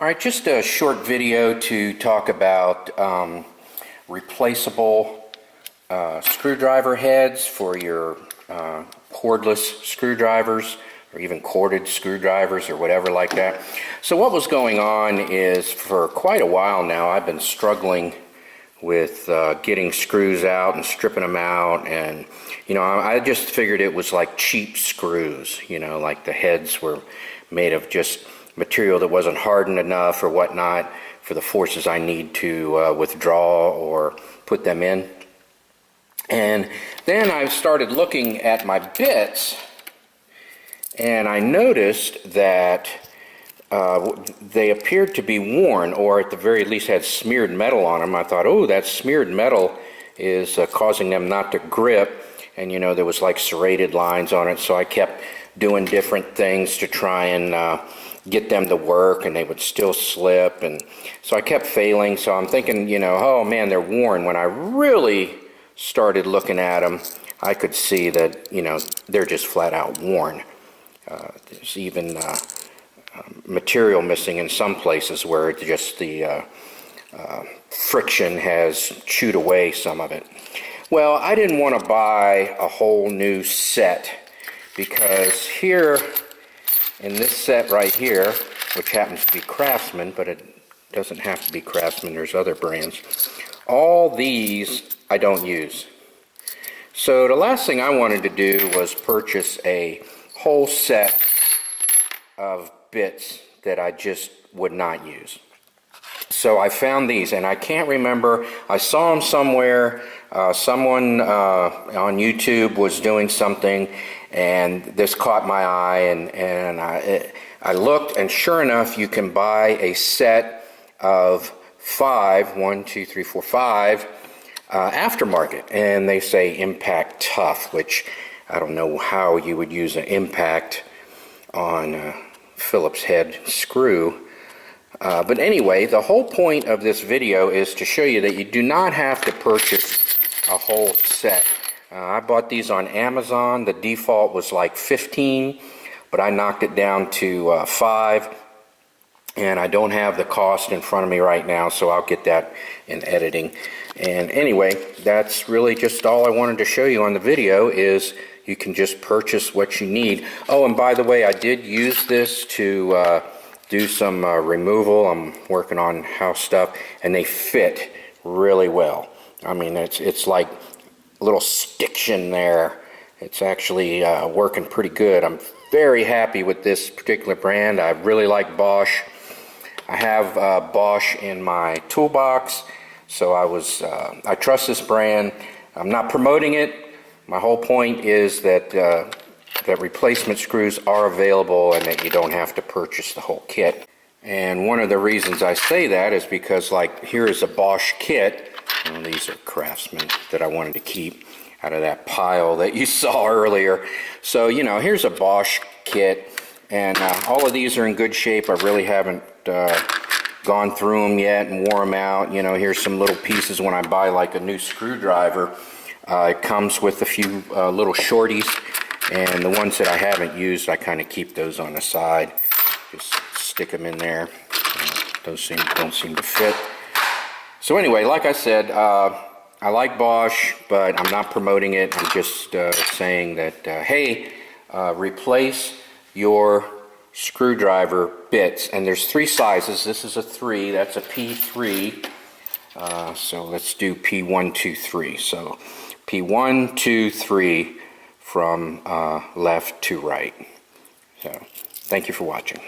All right, just a short video to talk about replaceable screwdriver heads for your cordless screwdrivers, or even corded screwdrivers or whatever like that. So what was going on is, for quite a while now, I've been struggling with getting screws out and stripping them out, and I just figured it was like cheap screws, like the heads were made of just material that wasn't hardened enough or whatnot for the forces I need to withdraw or put them in. And then I started looking at my bits, and I noticed that they appeared to be worn, or at the very least had smeared metal on them. I thought, oh, that smeared metal is causing them not to grip, and there was like serrated lines on it, so I kept doing different things to try and get them to work, and they would still slip, and so I kept failing. So I'm thinking, oh man, they're worn. When I really started looking at them, I could see that they're just flat out worn. There's even material missing in some places where just the friction has chewed away some of it. Well, I didn't want to buy a whole new set, because here in this set right here, which happens to be Craftsman, but it doesn't have to be Craftsman, there's other brands, all these I don't use. So the last thing I wanted to do was purchase a whole set of bits that I just would not use. So I found these, and I can't remember, I saw them somewhere, someone on YouTube was doing something, and this caught my eye, and I looked, and sure enough, you can buy a set of 5 aftermarket, and they say Impact Tough, which I don't know how you would use an Impact on a Phillips head screw. But anyway, the whole point of this video is to show you that you do not have to purchase a whole set. I bought these on Amazon. The default was like 15, but I knocked it down to 5, and I don't have the cost in front of me right now, so I'll get that in editing. And anyway, that's really just all I wanted to show you on the video, is you can just purchase what you need. Oh, and by the way, I did use this to do some removal. I'm working on house stuff, and they fit really well. I mean, it's like a little stiction there. It's actually working pretty good. I'm very happy with this particular brand. I really like Bosch. I have Bosch in my toolbox, so I trust this brand. I'm not promoting it. My whole point is that that replacement screws are available, and that you don't have to purchase the whole kit. And one of the reasons I say that is because, like, here is a Bosch kit, and these are Craftsman that I wanted to keep out of that pile that you saw earlier. So here's a Bosch kit, and all of these are in good shape. I really haven't gone through them yet and wore them out. Here's some little pieces. When I buy like a new screwdriver, it comes with a few little shorties, and the ones that I haven't used, I kind of keep those on the side. Just stick them in there. Those don't seem to fit. So anyway, like I said, I like Bosch, but I'm not promoting it. I'm just saying that, hey, replace your screwdriver bits. And there's 3 sizes. This is a 3. That's a P3. So let's do P1, 2, 3. So P1, 2, 3 from left to right. So thank you for watching.